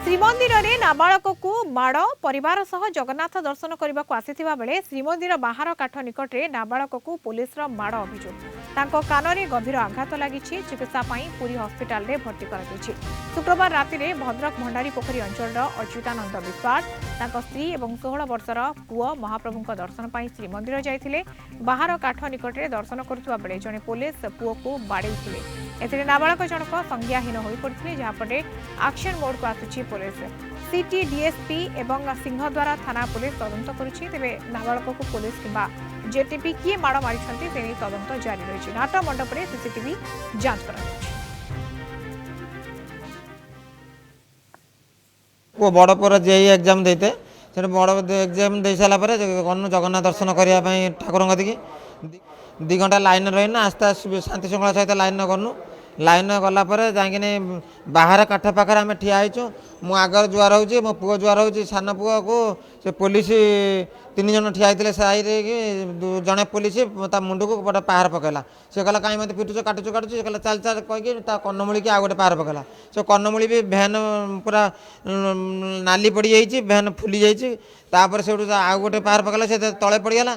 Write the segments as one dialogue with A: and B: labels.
A: श्रीमंदिर में नाबालक को माड़ परिवार सह जगन्नाथ दर्शन करने को आसीथिबा बेले श्रीमंदिर बाहर काठ निकट में नाबालक को पुलिस माड़ अभियोग कान में गंभीर आघात लगी चिकित्सा पुरी हस्पिटाल में भर्ती कर शुक्रवार राति में भद्रक भंडारी पोखरी अंचल अच्युतानंद विश्वास स्त्री और 16 वर्षर पुओ महाप्रभु दर्शन पर श्रीमंदिर जाते बाहर काठ निकट में दर्शन करुवा बेले जड़े पुलिस पुओ को बाड़े नाबालक जनक संज्ञाहीन हो पड़ते जहाँपर एक्शन मोड को आसुची पुलिस सिटी डीएसपी एवं सिंहद्वारा थाना पुलिस तदंत करुछि तेबे नाबालक को पुलिस किंबा जेटीपी किए माड़ मारिछंती तेनी तदंत जारी रहिछि। नाट मंडप रे सीसीटीवी जांच करा
B: वो बड़ पर जेई एग्जाम देते से बड़ एग्जाम दे सारा पर गनु जगन्नाथ दर्शन करने ठाकुर कति 2 घंटा लाइन रही आस्ते आस्ते शांति श्रृंखला सहित लाइन गनु लाइन गलापर जाइए बाहर काठ पाखे आम ठिया होचु मु आगर जुआर हो मो पुओ जुआर हो सान पुओ को से पुलिस 3 जन ठिया होते साई जड़े पुलिस मुंड को गोटे पहाड़ पकड़ा से कहला कहीं मत पिटुच काटुच काटुच से कहला चल चल कहीकि कन्नमूली की आ गए पहाड़ पकड़ा से कन्नमूली भी भैन पूरा नाली पड़ जाइए भैन फुली जाइए तापर से आउ गोटे पहाड़ पकड़ा से तले पड़गला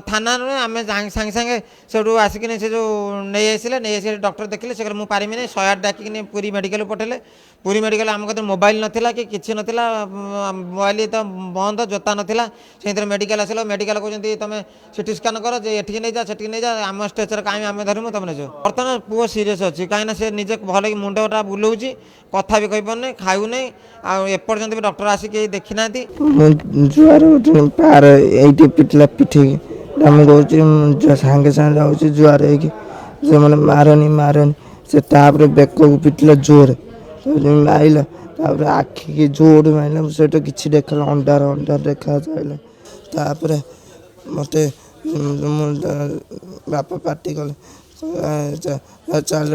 B: थाना आम सांगे सांगे से आसिक से जो नहीं आसिले नहीं आस डॉक्टर देखिले से मुझे पारिमी नहीं 108 डाकिनी पूरी मेडिकल पठेले पूरी मेडिकल आम कदर मोबाइल नाला कि किसी नाला मोबाइल तो बंद जोता नाला से मेडिकल आसिल मेडिकल कहते तुम सीटी स्कान कर ये नहीं जा से नहीं जा आम स्टेचर कहीं आम धरमु तुम नहीं बर्तमान पुओ सीरीयस अच्छी कहीं से निजे भल मुंडटा बुलाऊँ कथा भी कहीपर खाऊ नहीं आपर्यंत भी डॉक्टर आसिक देखी ना
C: जुआर पार ये पिटला पिठी कह सागे सागे जाऊँ जुआर से मैंने मारनी मारनी से बेक को पिटला जोर आइला आखि की जोर मारला से किसी देखा अंडार अंडार देखा जाए मत बापा पार्टी कले चल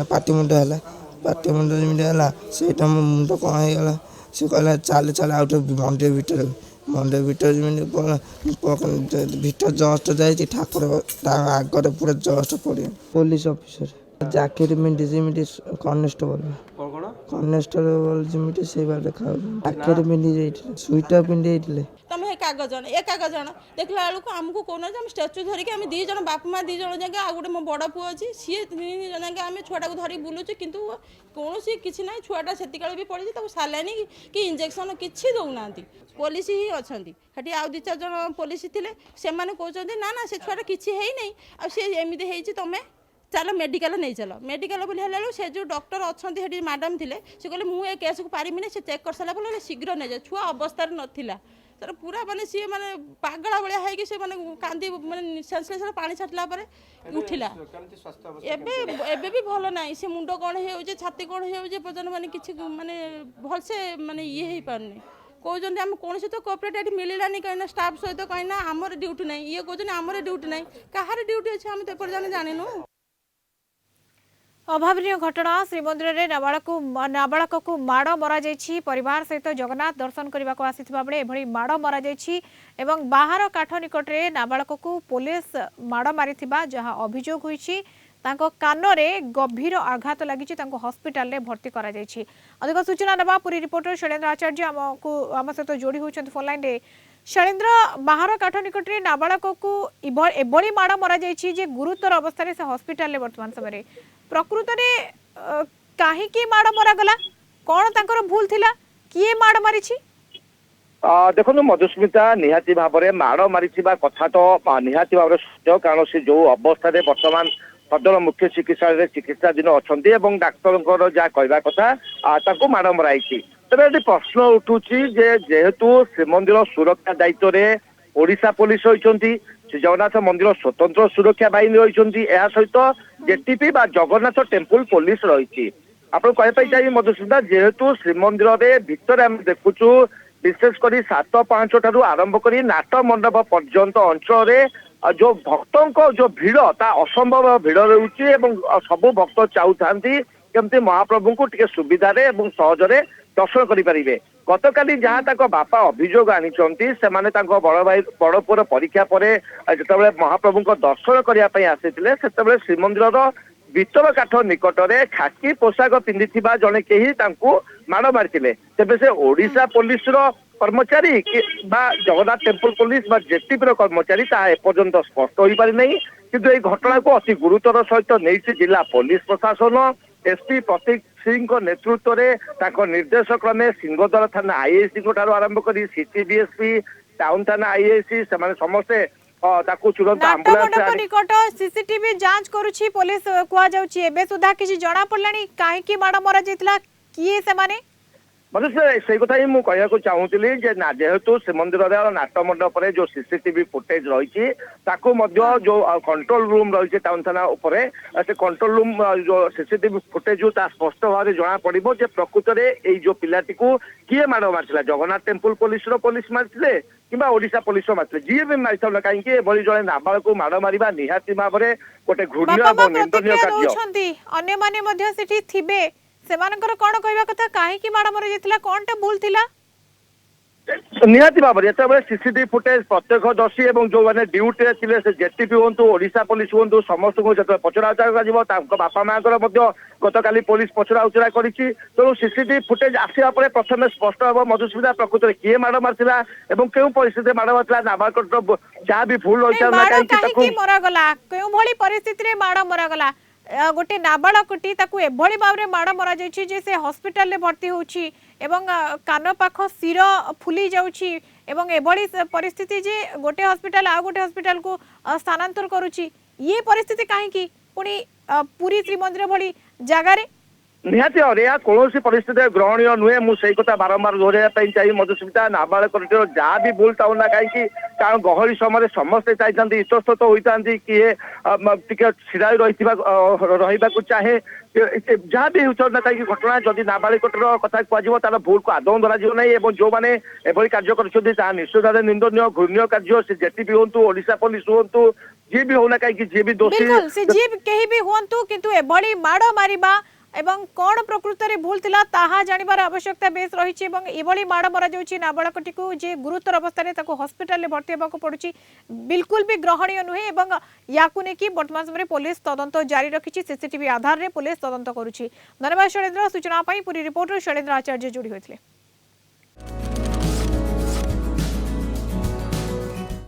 C: पाटी मुंड है पाटी मुंड जमी है से मुंड कौन होगा से कहला चल चल आउट मंडे भीतर भीतर जस्ट जाइए ठाकुर आगे पूरा जस्ट पड़े पुलिस ऑफिसर जाकेट मिंटी जमी कनेस्टेबल जमी से देखा जाकेट पिंधि जाइए स्वेटर पिंधि जाइए
D: तुम कागज देखला बेलू आमको कौन स्टाच्यू धरिकी आम 2 जन बाप माँ 2 जन जाके आ गए मो बड़ पुओ अच्छी सी 3 जन जाके आम छुआटा को धरिक बुलूचे कि कौन किसी ना छुआटा से भी पड़ी सालानी कि इंजेक्शन किसी दौना पुलिस ही अच्छा सेठी आउ 2-4 जन पुलिस थे से कहते ना ना से छुआटा किसी है नहीं आमती तुम चलो मेडिकल नहीं चलो मेडिकल बोले से जो डॉक्टर अच्छा मैडम थे से कहले मुझे केस को पारिमी से चेक कर सारा बोले शीघ्र नहीं जाए छुआ अवस्था नाला तर पूरा माने सी माने पागला भाया है से माने कांदी माने सेंसलेस पानी छाटला उठिला एबे भी भल ना से मुंड कौन हो छाती कौन हो पर्यटन माने किसी माने भल से माने ये हो पारनी कहते आम कौन तो कोऑपरेट मिलानी कहीं स्टाफ सहित कहीं आमर ड्यूटी ना ये कहते आमर ड्यूटी ना कहार ड्यूटी अच्छे आम तो जानू
A: अभावन घटना श्रीमंदिर में नाबालक को माड़ मरा परिवार सहित जगन्नाथ दर्शन करने को आसीथिबा बेले एभली माड़ मरा एवं बाहर काठ निकट में नाबालक को पुलिस माड़ मारिथिबा जहां अभियोग होईछि तांको कान में गंभीर आघात लगी हस्पिटाल में भर्ती करा जायछि। अधिक सूचना नवा पूरी रिपोर्टर शैलेन्द्र आचार्य आम सहित जोड़ी होइछन्ति फोन लाइन रे। शैलेन्द्र बाहर काठ निकट में नाबालक को एभली माड़ मरा जे गुरुतर अवस्था से हस्पिटाल वर्तमान समय प्रकृत में कहीं माड़ मरागला कौन तांकर भूल थिला किए माड़ मारिछि
E: देखो मधुस्मिता निहाती भाव में माड़ मारी कथा तो निहाती भाव सत्य कारण से जो अवस्था बर्तमान सदर मुख्य चिकित्सालय चिकित्साधीन अच्छा डाक्तर जहाँ कहवा कथा माड़ मराई तेरे ये प्रश्न उठुची जेहेतु श्रीमंदिर सुरक्षा दायित्व में ओडिशा पुलिस रही श्री जगन्नाथ मंदिर स्वतंत्र सुरक्षा बाहिनी रही सहित जेटीपी बा जगन्नाथ टेम्पल पुलिस रही आप चाहिए मधुसूदन जेहेतु श्रीमंदिर भितर आम देखुचु विशेषकर 7-5 ठारू आरंभ कर नाट मंडप पर्यंत अंचल जो भक्तों जो भीड़ ता असंभव भीड़ रही सब भक्त चाहूँ केमती महाप्रभु को टे सुविधा सहजरे दर्शन करें गतकाली जहाँ बापा अभियोग आनी बड़ भाई बड़ पुर परीक्षा पर जो महाप्रभु दर्शन करने आसी श्रीमंदिर ଭିତର କାଠ ନିକଟରେ ଖାକି ପୋଷାକ ପିନ୍ଧିଥିବା ଜଣେ କେହି ତାଙ୍କୁ ମାଡ଼ ମାରିଥିଲେ। ତେବେ ସେ ଓଡ଼ିଶା ପୋଲିସର କର୍ମଚାରୀ ବା ଜଗନ୍ନାଥ ଟେମ୍ପଲ ପୋଲିସ ବା ଜେଟିପିର କର୍ମଚାରୀ ତାହା ଏପର୍ଯ୍ୟନ୍ତ ସ୍ପଷ୍ଟ ହୋଇପାରି ନାହିଁ। କିନ୍ତୁ ଏହି ଘଟଣାକୁ ଅତି ଗୁରୁତର ସହିତ ନେଇଛି ଜିଲ୍ଲା ପୋଲିସ ପ୍ରଶାସନ। ଏସପି ପ୍ରତୀକ ସିଂଙ୍କ ନେତୃତ୍ୱରେ ତାଙ୍କ ନିର୍ଦ୍ଦେଶ କ୍ରମେ ସିଂହଦ୍ୱାର ଥାନା ଆଇଆଇସି ଠାରୁ ଆରମ୍ଭ କରି ସିଟି ଡିଏସପି ଟାଉନ ଥାନା ଆଇଆଇସି ସେମାନେ ସମସ୍ତେ ତାକୁ ତୁରନ୍ତ
A: ନାଟମଣ୍ଡପ
E: ଆମ୍ବୁଲାନ୍ସ
A: ନିକଟ सीसीटीवी जांच करुछि पुलिस कुआ जाउछि एबे सुधा किछि जणा पड़लानी काहे की माड मरा जैतला किए से माने
E: से कथा ही मुझे कहना चाहूली जेहेतु श्रीमंदिर नाट मंडप जो सीसीटीवी फुटेज रही जो कंट्रोल रूम रही टाउन थाना से कंट्रोल रूम जो सीसीटीवी फुटेज स्पष्ट भाव में जना पड़ो प्रकृत में जो पिलाटी को किए माड़ मारी जगन्नाथ टेम्पल पुलिस मारते कि ओडिशा पुलिस मारते जी भी मारी था कहीं जड़े नाबाल को माड़ मार निहाती भाव में गोटे घृण्य और निंदनीय कार्य
A: अन्य माने मध्य सेठी थिबे सेमानकर कोन कहबा कथा काहे की माड़ मर जैतला कोनटा भूल थिला
E: निहाती भाव में जिते सीसीटीवी फुटेज प्रत्यक्षदर्शी और जो मैंने ड्यूटी थे से जेटीपी हूँ ओडिशा पुलिस हूँ समस्त को जो पचरा उचरा कर बापा माँ गतकाली पुलिस पचरा उचरा कर तेणु सीसीटीवी फुटेज आसवा पर प्रथम स्पष्ट हम मधुस्मिता प्रकृत में किए माड़ मारता और क्यों परिस्थिति माड़ मारता नाबालक जहाँ भी भूल रही
A: मरागला केउ भली परिस्थिति रे माड़ मरागला गोटे नाबालकटी ताकू एभली भावरे माड़ मरा जायछि जे से हॉस्पिटल ले भर्ती होछि एवं कान पाख सिर फुली जाउछि एवं एभली परिस्थिति जे गोटे हॉस्पिटल आ गोटे हॉस्पिटल को स्थानांतर करूछि ये परिस्थिति काहे की पुनी पूरी श्रीमंदिर भली जगह रे
E: निहाती भाव कौन परिस्थिति ग्रहणीय नुहे मुझे कथा बारंबार दोहराई चाहिए मधुस्मिता नाबालक जहाँ भी भूल था ना कहीं कारण गहली समय समस्ते चाहिए इतस्तत होता किए छिड़ा रही चाहे जहाँ भी होना कहीं घटना जदि नाबालिकर कथा कहु तार भूल को आदौ धरा जो मैंने एभली कार्य कर निश्चित भाव निंदनीय घृण्य कार्य से जेटीपी हूँ ओडिशा पुलिस हूँ जी भी होना कहीं जी भी दोषी
A: जी कहीं भी हूँ किंतु एभली माड़ मारिबा एवं कौन प्रकृत में भूल थिला ताहा जानिबार आवश्यकता बेस रही एभली माड़ मरा जाउछि नाबालकटी को जे गुरुतर अवस्था रे ताको हॉस्पिटल ले भर्ती हेबाको पड़ुछि बिल्कुल भी ग्रहणीय नुहे एवं याकु नेकी वर्तमान समय पुलिस तदंत जारी रखिछि सीसीटीवी आधार रे पुलिस तदंत करुछि। धन्यवाद शैलेंद्र सूचना पाई पूरी रिपोर्टर शैलेंद्र आचार्य जोड़ी होइथिले।